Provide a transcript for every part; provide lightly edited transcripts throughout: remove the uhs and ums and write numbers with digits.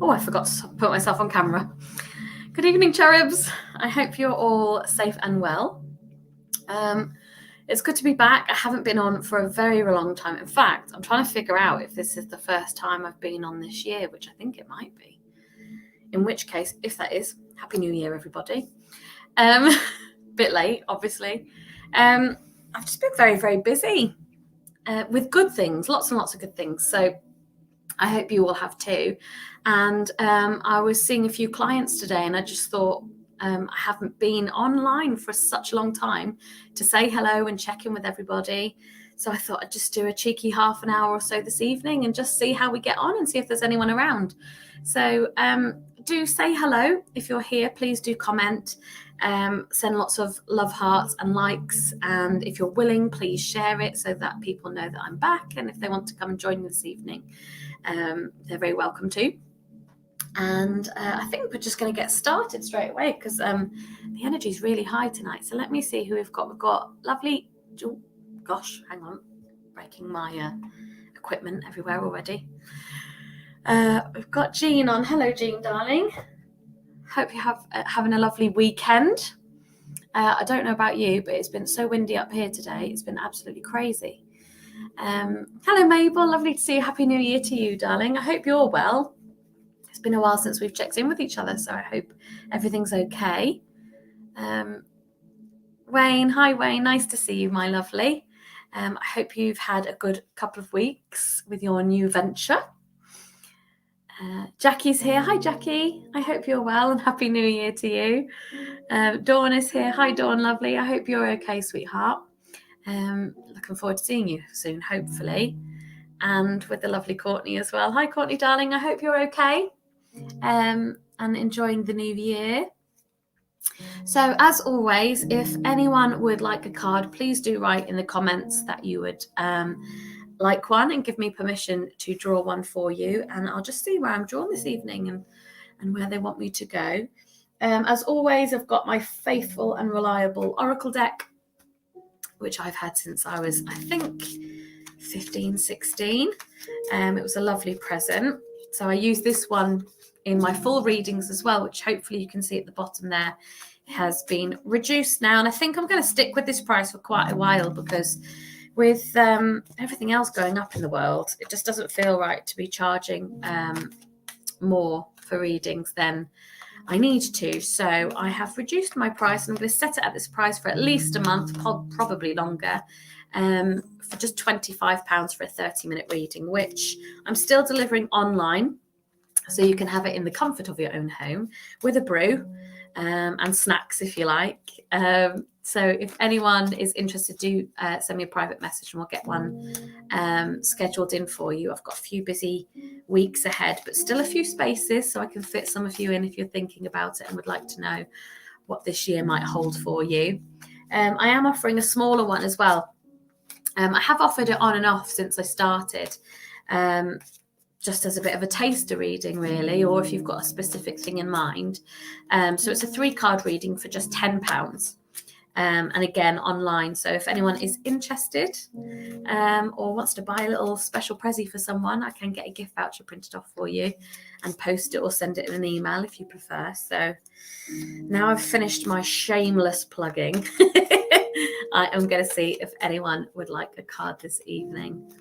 Oh, I forgot to put myself on camera. Good evening, cherubs. I hope you're all safe and well. It's good to be back. I haven't been on for a very long time. In fact, I'm trying to figure out if this is the first time I've been on this year, which I think it might be. In which case, if that is, Happy New Year, everybody. Bit late, obviously. I've just been very, very busy with good things, lots and lots of good things. So I hope you all have too. And I was seeing a few clients today, and I just thought, I haven't been online for such a long time to say hello and check in with everybody. So I thought I'd just do a cheeky half an hour or so this evening and just see how we get on and see if there's anyone around. So do say hello if you're here. Please do comment. Send lots of love hearts and likes. And if you're willing, please share it so that people know that I'm back. And if they want to come and join me this evening, they're very welcome to. And I think we're just going to get started straight away because the energy is really high tonight. So let me see who we've got. We've got lovely, oh, gosh, hang on, breaking my equipment everywhere already. We've got Jean on. Hello, Jean, darling. Hope you have having a lovely weekend. I don't know about you, but it's been so windy up here today. It's been absolutely crazy. Hello, Mabel. Lovely to see you. Happy New Year to you, darling. I hope you're well. It's been a while since we've checked in with each other, so I hope everything's okay. Wayne, hi Wayne, nice to see you, my lovely. I hope you've had a good couple of weeks with your new venture. Jackie's here. Hi, Jackie. I hope you're well and Happy New Year to you. Dawn is here. Hi, Dawn, lovely. I hope you're okay, sweetheart. Looking forward to seeing you soon, hopefully. And with the lovely Courtney as well. Hi, Courtney, darling. I hope you're okay and enjoying the new year. So, as always, if anyone would like a card, please do write in the comments that you would like one and give me permission to draw one for you, and I'll just see where I'm drawn this evening and where they want me to go. As always, I've got my faithful and reliable Oracle deck, which I've had since I was, I think, 15, 16. It was a lovely present. So I use this one in my full readings as well, which hopefully you can see at the bottom there. It has been reduced now, and I think I'm going to stick with this price for quite a while because with everything else going up in the world, it just doesn't feel right to be charging more for readings than I need to. So I have reduced my price, and I'm going to set it at this price for at least a month, probably longer, for just £25 for a 30-minute reading, which I'm still delivering online. So you can have it in the comfort of your own home with a brew and snacks if you like. So if anyone is interested, do send me a private message and we'll get one scheduled in for you. I've got a few busy weeks ahead, but still a few spaces so I can fit some of you in if you're thinking about it and would like to know what this year might hold for you. I am offering a smaller one as well. I have offered it on and off since I started, just as a bit of a taster reading, really, or if you've got a specific thing in mind. So it's a 3-card reading for just £10. And again, online. So if anyone is interested or wants to buy a little special prezi for someone, I can get a gift voucher printed off for you and post it or send it in an email if you prefer. So now I've finished my shameless plugging. I am going to see if anyone would like a card this evening.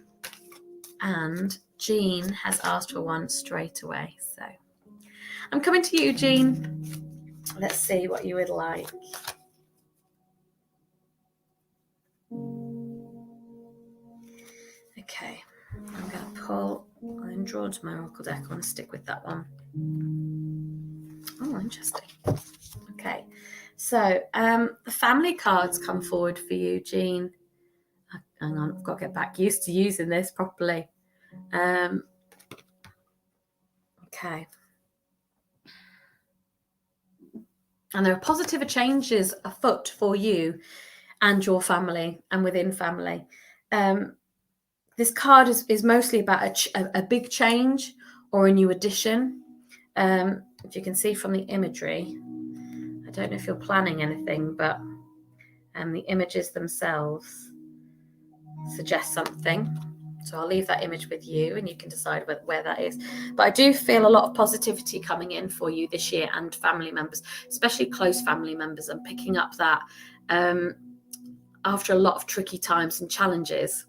And Jean has asked for one straight away. So I'm coming to you, Jean. Let's see what you would like. Okay, I'm going to pull and draw to my Oracle deck. I want to stick with that one. Oh, interesting. Okay, so the family cards come forward for you, Jean. Hang on, I've got to get back used to using this properly. Okay. And there are positive changes afoot for you and your family and within family. This card is mostly about a big change or a new addition. If you can see from the imagery, I don't know if you're planning anything, but the images themselves suggest something. So I'll leave that image with you and you can decide where that is. But I do feel a lot of positivity coming in for you this year, and family members, especially close family members, and picking up that after a lot of tricky times and challenges.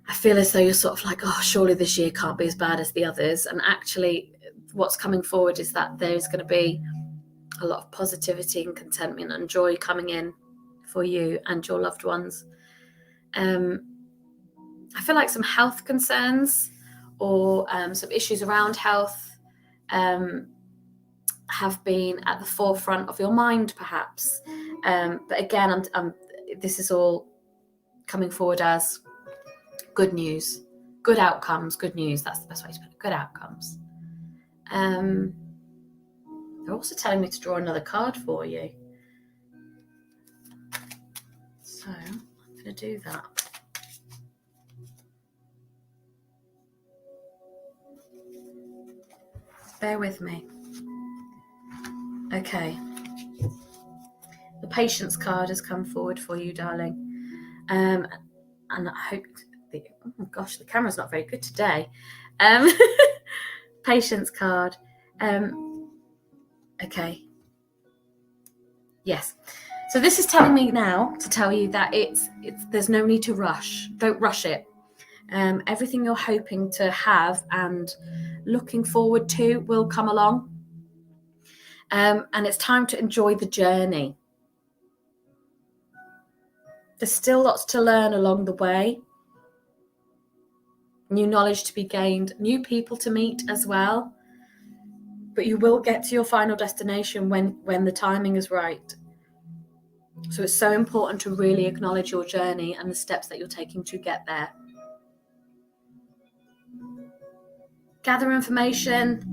I feel as though you're sort of like, oh, surely this year can't be as bad as the others. And actually what's coming forward is that there's going to be a lot of positivity and contentment and joy coming in for you and your loved ones. I feel like some health concerns or some issues around health have been at the forefront of your mind, perhaps. But again, this is all coming forward as good news, good outcomes, good news. That's the best way to put it, good outcomes. They're also telling me to draw another card for you. So I'm going to do that. Bear with me. Okay. The patience card has come forward for you, darling. And I hope, oh gosh, the camera's not very good today. Patience card. Okay. Yes. So this is telling me now to tell you that there's no need to rush. Don't rush it. Everything you're hoping to have and looking forward to will come along. And it's time to enjoy the journey. There's still lots to learn along the way. New knowledge to be gained, new people to meet as well. But you will get to your final destination when the timing is right. So it's so important to really acknowledge your journey and the steps that you're taking to get there. Gather information.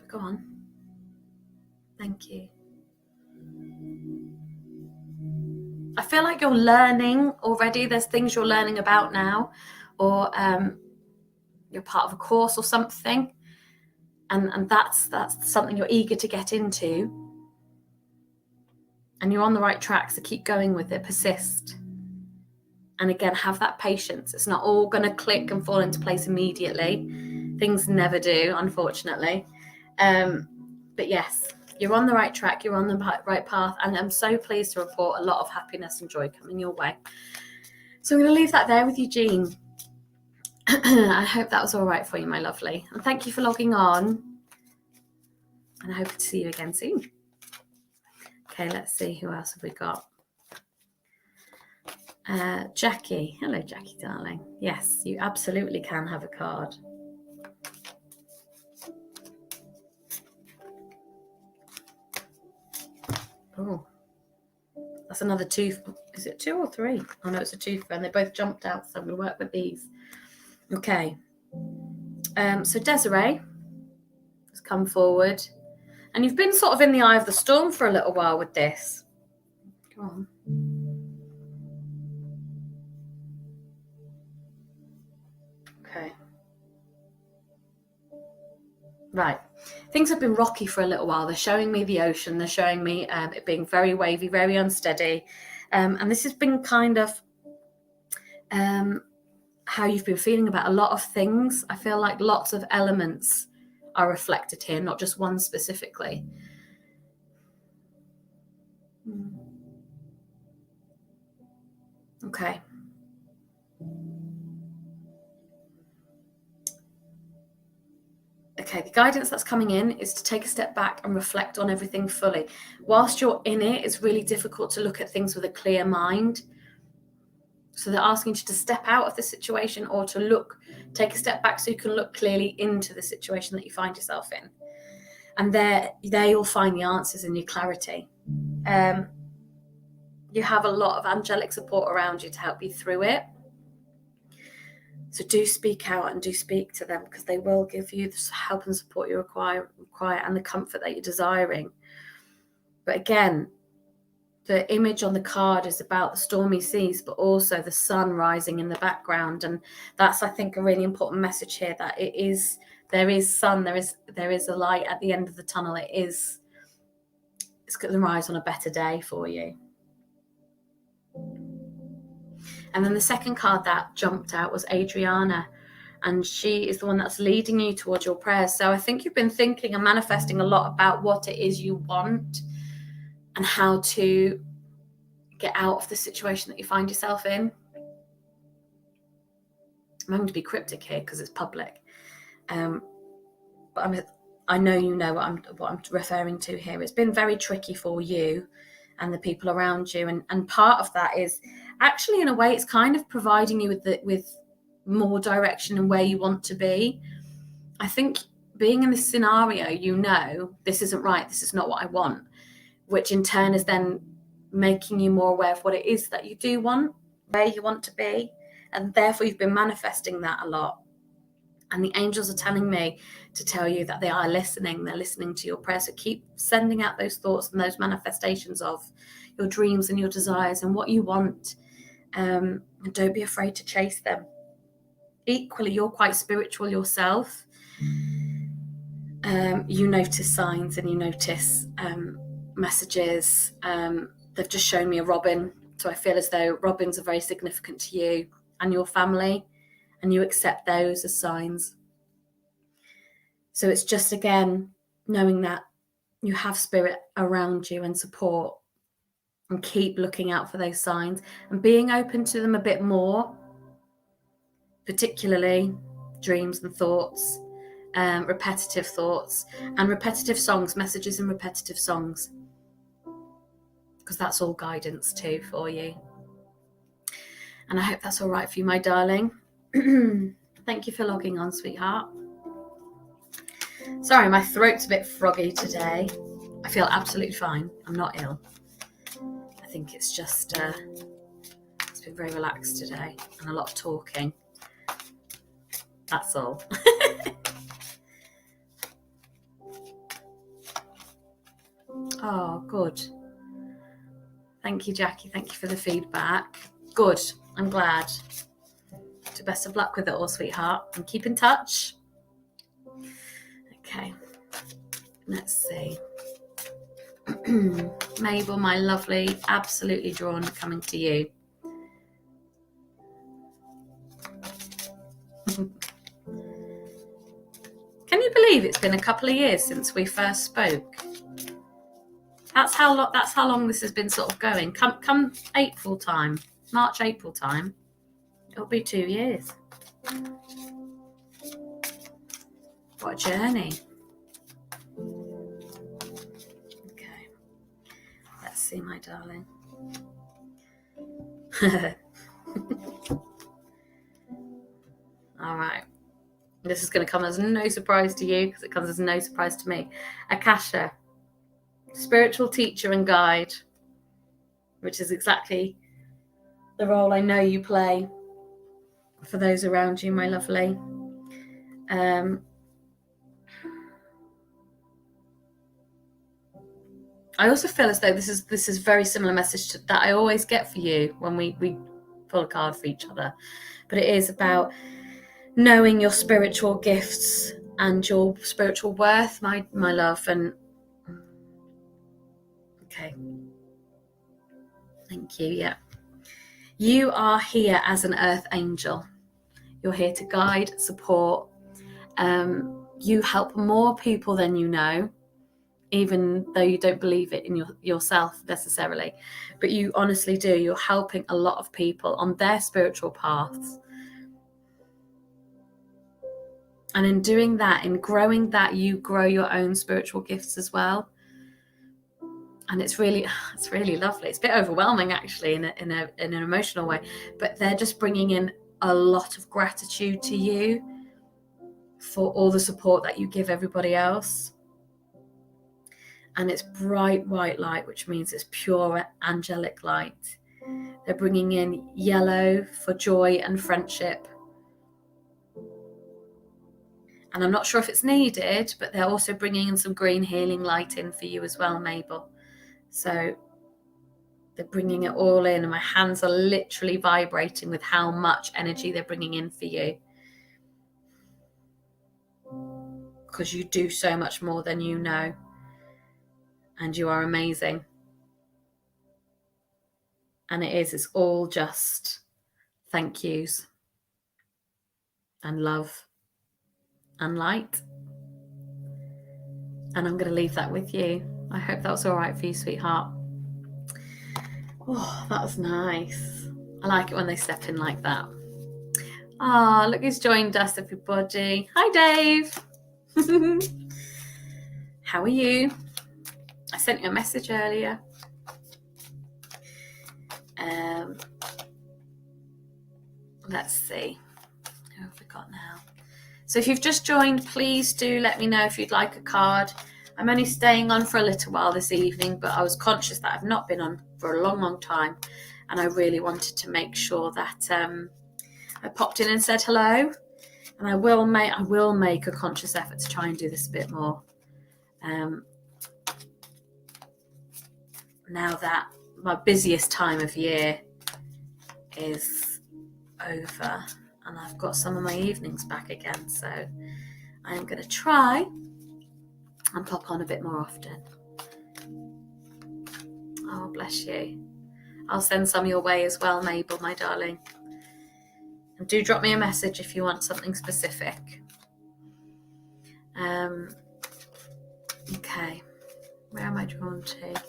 Go on. Thank you. I feel like you're learning already. There's things you're learning about now, or you're part of a course or something, and that's something you're eager to get into. And you're on the right track, so keep going with it, persist. And again, have that patience. It's not all going to click and fall into place immediately. Things never do, unfortunately. But yes, you're on the right track, you're on the right path, and I'm so pleased to report a lot of happiness and joy coming your way. So I'm going to leave that there with you, Jean. I hope that was all right for you, my lovely. And thank you for logging on. And I hope to see you again soon. Okay, let's see, who else have we got? Jackie. Hello, Jackie, darling. Yes, you absolutely can have a card. Oh, that's another tooth. Is it 2 or 3? Oh, no, it's a tooth, and they both jumped out, so I'm going to work with these. Okay. So Desiree has come forward, and you've been sort of in the eye of the storm for a little while with this. Go on. Okay. Right. Things have been rocky for a little while. They're showing me the ocean. They're showing me it being very wavy, very unsteady. And this has been kind of how you've been feeling about a lot of things. I feel like lots of elements are reflected here, not just one specifically. Okay. Okay, the guidance that's coming in is to take a step back and reflect on everything fully. Whilst you're in it, it's really difficult to look at things with a clear mind. So they're asking you to step out of the situation or to take a step back so you can look clearly into the situation that you find yourself in. And there you'll find the answers and your clarity. You have a lot of angelic support around you to help you through it. So do speak out and do speak to them, because they will give you the help and support you require and the comfort that you're desiring. But again, the image on the card is about the stormy seas, but also the sun rising in the background. And that's, I think, a really important message here, that there is sun, there is a light at the end of the tunnel. It's going to rise on a better day for you. And then the second card that jumped out was Adriana. And she is the one that's leading you towards your prayers. So I think you've been thinking and manifesting a lot about what it is you want and how to get out of the situation that you find yourself in. I'm going to be cryptic here because it's public. But I know you know what I'm referring to here. It's been very tricky for you and the people around you. And part of that is actually, in a way, it's kind of providing you with more direction and where you want to be. I think being in this scenario, you know, this isn't right, this is not what I want, which in turn is then making you more aware of what it is that you do want, where you want to be, and therefore you've been manifesting that a lot. And the angels are telling me to tell you that they are listening. They're listening to your prayers. So keep sending out those thoughts and those manifestations of your dreams and your desires and what you want. And don't be afraid to chase them. Equally, you're quite spiritual yourself. You notice signs and you notice messages. They've just shown me a robin. So I feel as though robins are very significant to you and your family, and you accept those as signs. So it's just, again, knowing that you have spirit around you and support, and keep looking out for those signs and being open to them a bit more, particularly dreams and thoughts, repetitive thoughts and repetitive songs, messages and repetitive songs, because that's all guidance too for you. And I hope that's all right for you, my darling. Thank you for logging on, sweetheart. Sorry, my throat's a bit froggy today. I feel absolutely fine. I'm not ill. I think it's just, it's been very relaxed today and a lot of talking. That's all. Oh, good. Thank you, Jackie. Thank you for the feedback. Good. I'm glad. So best of luck with it all, sweetheart. And keep in touch. Okay. Let's see. Mabel, my lovely, absolutely drawn, coming to you. Can you believe it's been a couple of years since we first spoke? That's how long this has been sort of going. Come April time, March, April time, it'll be 2 years. What a journey. Okay. Let's see, my darling. All right. This is going to come as no surprise to you because it comes as no surprise to me. Akasha, spiritual teacher and guide, which is exactly the role I know you play for those around you, my lovely. I also feel as though this is very similar message that I always get for you when we pull a card for each other, but it is about knowing your spiritual gifts and your spiritual worth, my love. And okay, thank you. Yeah, you are here as an earth angel. You're here to guide, support. You help more people than you know, even though you don't believe it in yourself necessarily, but you honestly do. You're helping a lot of people on their spiritual paths. And in doing that, in growing that, you grow your own spiritual gifts as well. And it's really lovely. It's a bit overwhelming, actually, in an emotional way. But they're just bringing in a lot of gratitude to you for all the support that you give everybody else. And it's bright white light, which means it's pure angelic light. They're bringing in yellow for joy and friendship. And I'm not sure if it's needed, but they're also bringing in some green healing light in for you as well, Mabel. So they're bringing it all in, and my hands are literally vibrating with how much energy they're bringing in for you. Because you do so much more than you know. And you are amazing. And it's all just thank yous and love and light. And I'm going to leave that with you. I hope that was all right for you, sweetheart. Oh, that was nice. I like it when they step in like that. Ah, look who's joined us, everybody. Hi, Dave. How are you? I sent you a message earlier. Let's see. Who have we got now? So if you've just joined, please do let me know if you'd like a card. I'm only staying on for a little while this evening, but I was conscious that I've not been on for a long, long time. And I really wanted to make sure that I popped in and said hello. And I will make a conscious effort to try and do this a bit more. Now that my busiest time of year is over and I've got some of my evenings back again, so I am going to try and pop on a bit more often. Oh, bless you. I'll send some your way as well, Mabel, my darling. And do drop me a message if you want something specific. Okay, where am I drawn to?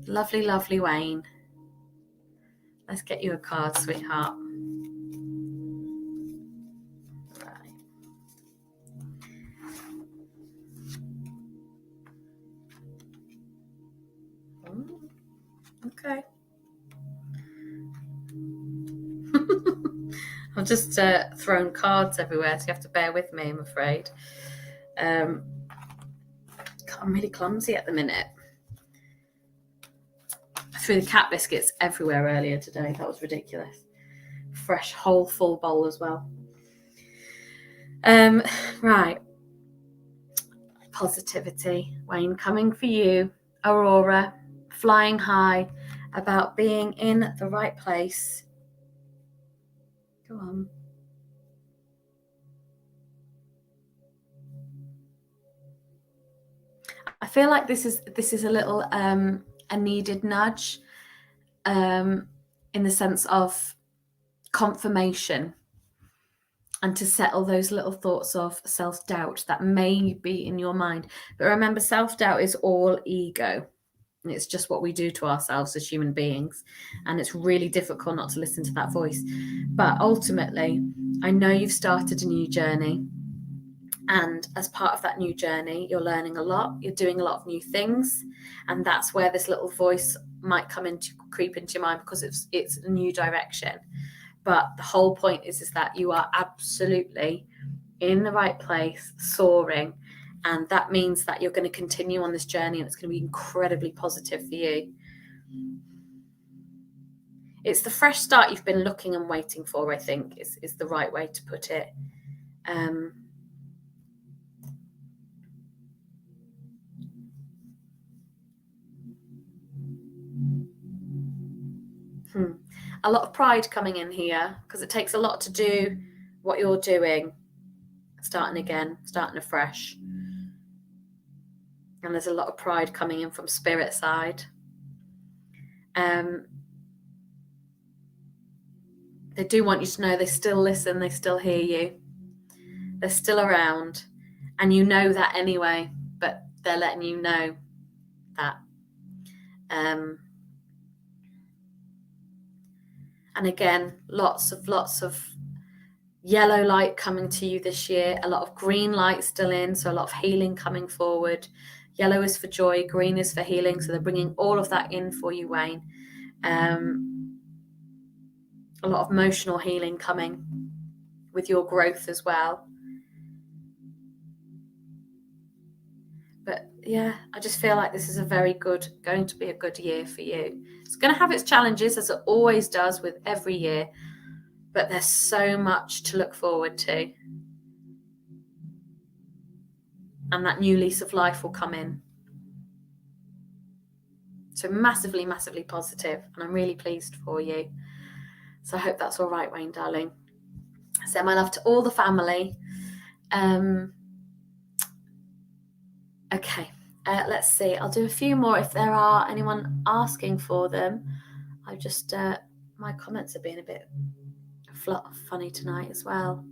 Lovely, lovely Wayne. Let's get you a card, sweetheart. Right. Okay. I've just thrown cards everywhere, so you have to bear with me, I'm afraid. I'm really clumsy at the minute. I threw the cat biscuits everywhere earlier today. That was ridiculous. Fresh, whole, full bowl as well. Right. Positivity. Wayne, coming for you. Aurora, flying high, about being in the right place. Go on. I feel like this is a little a needed nudge, in the sense of confirmation, and to settle those little thoughts of self-doubt that may be in your mind. But remember, self-doubt is all ego. And it's just what we do to ourselves as human beings. And it's really difficult not to listen to that voice. But ultimately, I know you've started a new journey. And as part of that new journey, you're learning a lot. You're doing a lot of new things. And that's where this little voice might creep into your mind, because it's a new direction. But the whole point is that you are absolutely in the right place, soaring. And that means that you're going to continue on this journey, and it's going to be incredibly positive for you. It's the fresh start you've been looking and waiting for, I think, is the right way to put it. A lot of pride coming in here, because it takes a lot to do what you're doing, starting again, starting afresh. And there's a lot of pride coming in from spirit side. They do want you to know they still listen, they still hear you, they're still around, and you know that anyway, but they're letting you know that. And again, lots of yellow light coming to you this year, a lot of green light still in, so a lot of healing coming forward. Yellow is for joy, green is for healing, so they're bringing all of that in for you, Wayne. A lot of emotional healing coming with your growth as well. But yeah, I just feel like this is going to be a good year for you. It's going to have its challenges, as it always does with every year, but there's so much to look forward to. And that new lease of life will come in. So massively, massively positive, and I'm really pleased for you. So I hope that's all right, Wayne, darling. Send my love to all the family. Okay, let's see. I'll do a few more if there are anyone asking for them. I just my comments are being a bit funny tonight as well.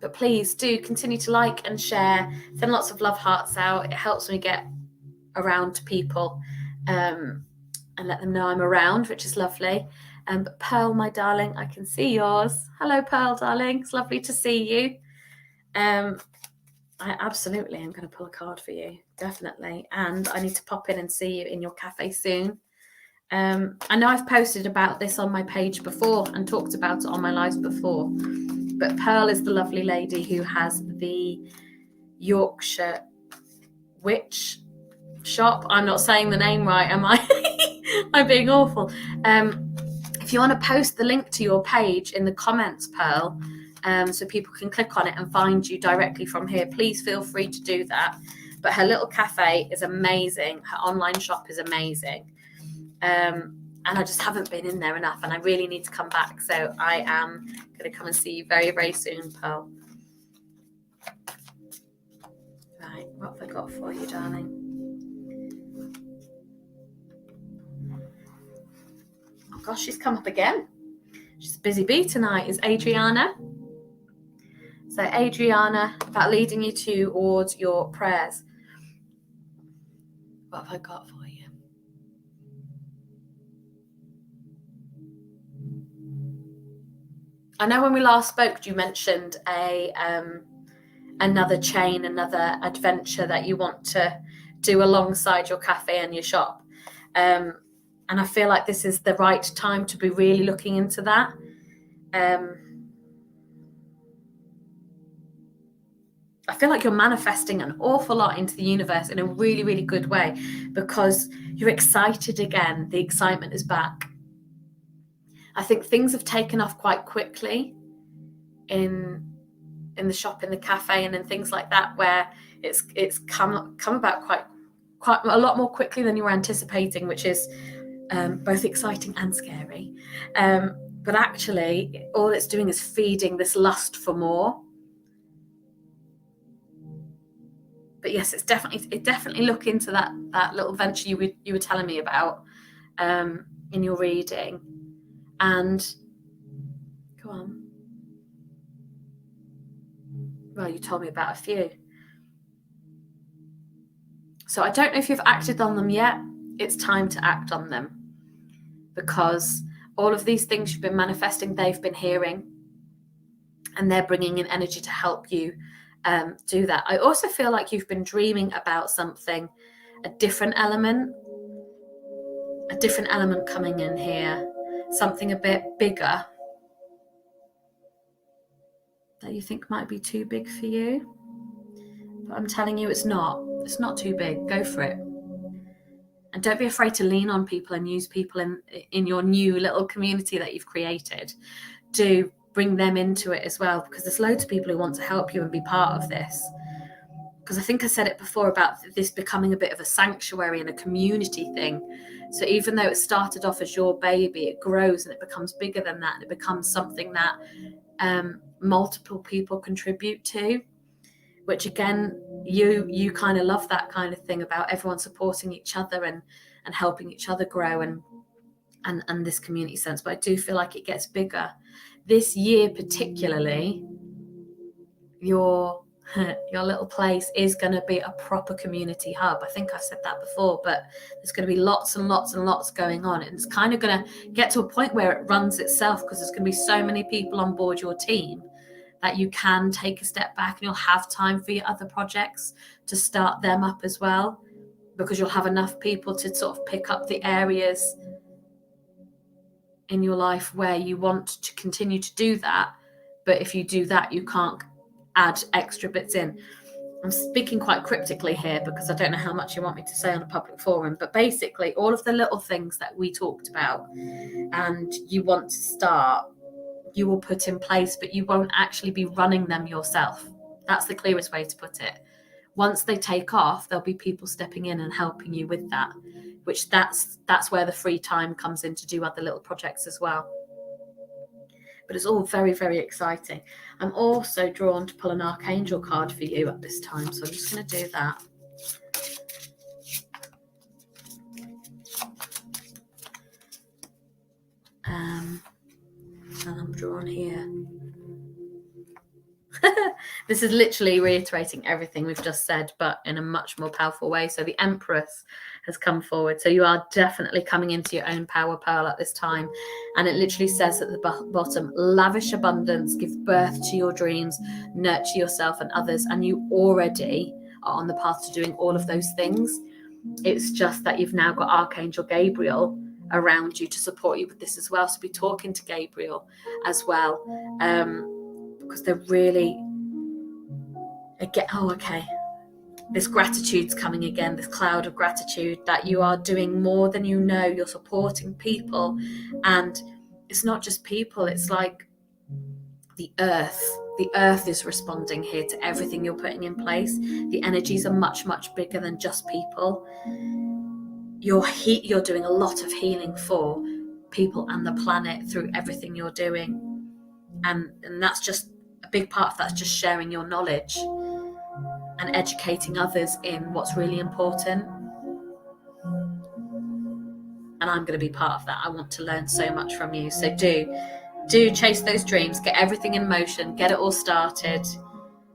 But please do continue to like and share, send lots of love hearts out. It helps me get around to people and let them know I'm around, which is lovely. But Pearl, my darling, I can see yours. Hello, Pearl, darling. It's lovely to see you. I absolutely am going to pull a card for you, definitely. And I need to pop in and see you in your cafe soon. I know I've posted about this on my page before and talked about it on my lives before, but Pearl is the lovely lady who has the Yorkshire Witch shop. I'm not saying the name right, am I? I'm being awful. If you want to post the link to your page in the comments, Pearl, so people can click on it and find you directly from here, please feel free to do that. But her little cafe is amazing. Her online shop is amazing. And I just haven't been in there enough, and I really need to come back. So I am going to come and see you very, very soon, Pearl. Right, what have I got for you, darling? Oh gosh, she's come up again. She's a busy bee tonight, is Adriana. So Adriana, about leading you towards your prayers. What have I got for you? I know when we last spoke, you mentioned another chain, another adventure that you want to do alongside your cafe and your shop. And I feel like this is the right time to be really looking into that. I feel like you're manifesting an awful lot into the universe in a really, really good way, because you're excited again. The excitement is back. I think things have taken off quite quickly in the shop, in the cafe, and in things like that, where it's come about quite a lot more quickly than you were anticipating, which is both exciting and scary. But actually, all it's doing is feeding this lust for more. But yes, it definitely look into that little venture you were telling me about in your reading. And go on. Well, you told me about a few. So I don't know if you've acted on them yet. It's time to act on them, because all of these things you've been manifesting, they've been hearing, and they're bringing in energy to help you do that. I also feel like you've been dreaming about something, a different element coming in here, something a bit bigger that you think might be too big for you. But I'm telling you, it's not too big. Go for it. And don't be afraid to lean on people and use people in your new little community that you've created. Do bring them into it as well, because there's loads of people who want to help you and be part of this. Because I think I said it before about this becoming a bit of a sanctuary and a community thing. So even though it started off as your baby, it grows and it becomes bigger than that, and it becomes something that multiple people contribute to, which again, you kind of love that kind of thing about everyone supporting each other and helping each other grow and this community sense. But I do feel like it gets bigger this year, particularly. Your little place is going to be a proper community hub. I think I said that before, but there's going to be lots and lots and lots going on, and it's kind of going to get to a point where it runs itself, because there's going to be so many people on board your team that you can take a step back and you'll have time for your other projects to start them up as well, because you'll have enough people to sort of pick up the areas in your life where you want to continue to do that. But if you do that, you can't add extra bits in. I'm speaking quite cryptically here because I don't know how much you want me to say on a public forum, but basically all of the little things that we talked about and you want to start, you will put in place, but you won't actually be running them yourself. That's the clearest way to put it. Once they take off, there'll be people stepping in and helping you with that, which that's where the free time comes in to do other little projects as well. But it's all very, very exciting. I'm also drawn to pull an Archangel card for you at this time, so I'm just going to do that. And I'm drawn here. This is literally reiterating everything we've just said, but in a much more powerful way. So the Empress has come forward. So you are definitely coming into your own power, Pearl, at this time. And it literally says at the bottom, lavish abundance, give birth to your dreams, nurture yourself and others. And you already are on the path to doing all of those things. It's just that you've now got Archangel Gabriel around you to support you with this as well. So be talking to Gabriel as well. Because they're really, again, this gratitude's coming again, this cloud of gratitude that you are doing more than you know. You're supporting people, and it's not just people, it's like the earth is responding here to everything you're putting in place. The energies are much, much bigger than just people. You're doing a lot of healing for people and the planet through everything you're doing, and that's just a big part of that's just sharing your knowledge and educating others in what's really important. And I'm going to be part of that. I want to learn so much from you. So do chase those dreams, get everything in motion, get it all started,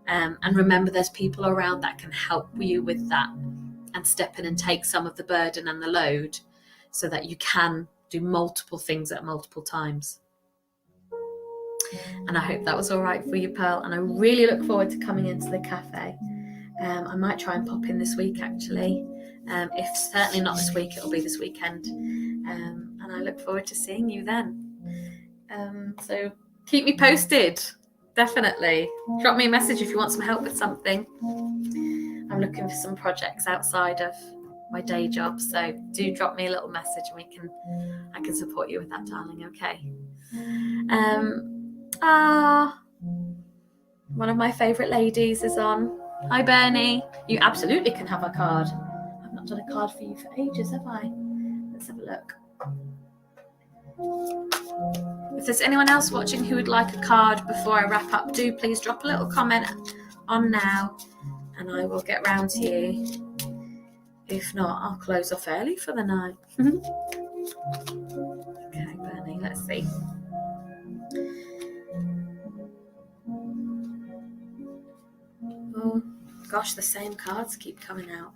and remember there's people around that can help you with that and step in and take some of the burden and the load so that you can do multiple things at multiple times. And I hope that was all right for you, Pearl. And I really look forward to coming into the cafe. I might try and pop in this week, actually. If certainly not this week, it'll be this weekend. And I look forward to seeing you then. So keep me posted, definitely. Drop me a message if you want some help with something. I'm looking for some projects outside of my day job, so do drop me a little message and I can support you with that, darling. Okay. One of my favourite ladies is on. Hi, Bernie. You absolutely can have a card. I've not done a card for you for ages, have I? Let's have a look. If there's anyone else watching who would like a card before I wrap up, do please drop a little comment on now and I will get round to you. If not, I'll close off early for the night. Okay, Bernie, let's see. Oh, gosh, the same cards keep coming out.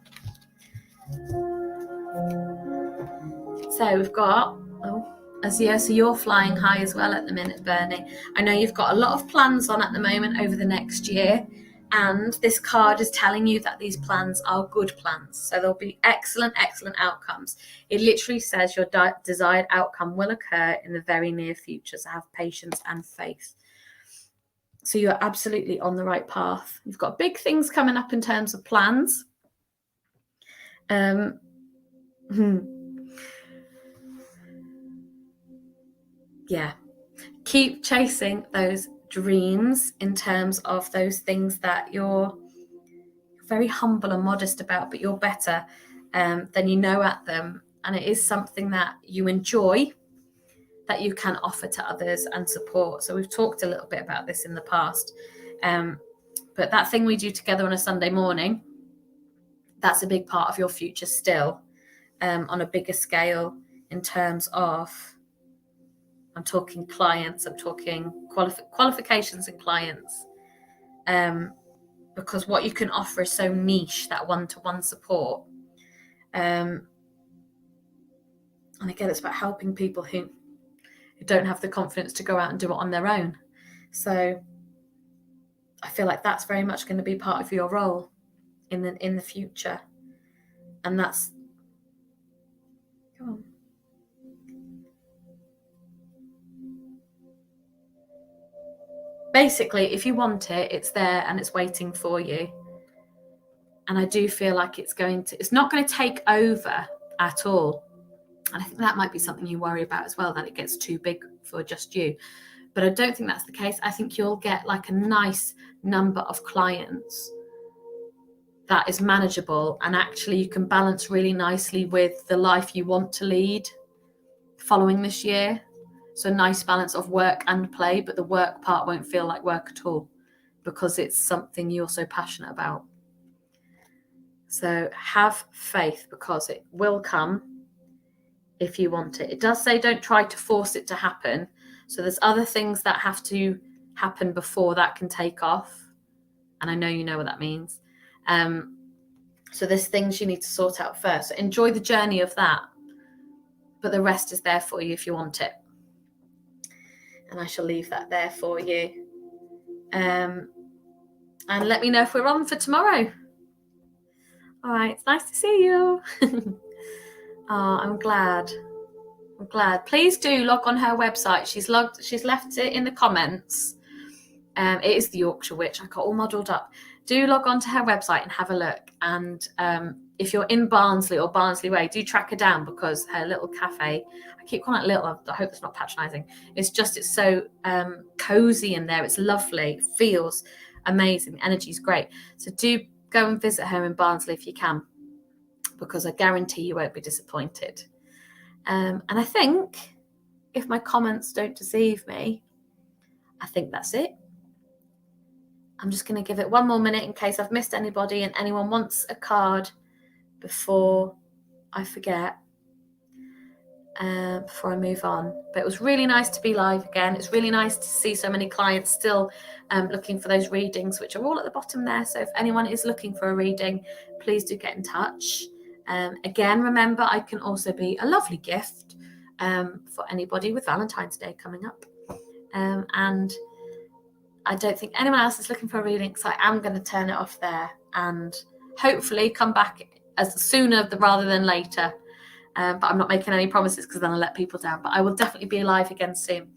So we've got, so you're flying high as well at the minute, Bernie. I know you've got a lot of plans on at the moment over the next year, and this card is telling you that these plans are good plans. So there'll be excellent outcomes. It literally says your desired outcome will occur in the very near future, so have patience and faith. So you're absolutely on the right path. You've got big things coming up in terms of plans. Yeah. Keep chasing those dreams in terms of those things that you're very humble and modest about, but you're better than you know at them. And it is something that you enjoy, that you can offer to others and support. So we've talked a little bit about this in the past. But that thing we do together on a Sunday morning, that's a big part of your future still, on a bigger scale in terms of, I'm talking clients, I'm talking qualifications and clients, because what you can offer is so niche, that one-to-one support. And again, it's about helping people who don't have the confidence to go out and do it on their own. So I feel like that's very much going to be part of your role in the future. And that's, come on. Basically, if you want it, it's there and it's waiting for you. And I do feel like it's not going to take over at all. And I think that might be something you worry about as well, that it gets too big for just you. But I don't think that's the case. I think you'll get like a nice number of clients that is manageable, and actually you can balance really nicely with the life you want to lead following this year. So a nice balance of work and play, but the work part won't feel like work at all because it's something you're so passionate about. So have faith, because it will come if you want it. It does say don't try to force it to happen, So there's other things that have to happen before that can take off. And I know you know what that means. So there's things you need to sort out first. So enjoy the journey of that. But the rest is there for you if you want it. And I shall leave that there for you. And let me know if we're on for tomorrow. All right, it's nice to see you. I'm glad. Please do log on her website. She's left it in the comments. It is the Yorkshire Witch. I got all muddled up. Do log on to her website and have a look. And if you're in Barnsley or Barnsley Way, do track her down, because her little cafe, I keep calling it little, I hope it's not patronising. It's so cozy in there. It's lovely. It feels amazing. The energy's great. So do go and visit her in Barnsley if you can, because I guarantee you won't be disappointed. And I think, if my comments don't deceive me, I think that's it. I'm just going to give it one more minute in case I've missed anybody and anyone wants a card before I forget, before I move on. But it was really nice to be live again. It's really nice to see so many clients still looking for those readings, which are all at the bottom there. So if anyone is looking for a reading, please do get in touch. Again, remember, I can also be a lovely gift for anybody with Valentine's Day coming up. And I don't think anyone else is looking for a reading, so I am going to turn it off there and hopefully come back as sooner rather than later. But I'm not making any promises, because then I'll let people down. But I will definitely be live again soon.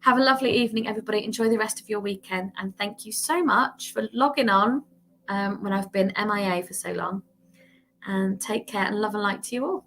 Have a lovely evening, everybody. Enjoy the rest of your weekend. And thank you so much for logging on when I've been MIA for so long. And take care, and love and light to you all.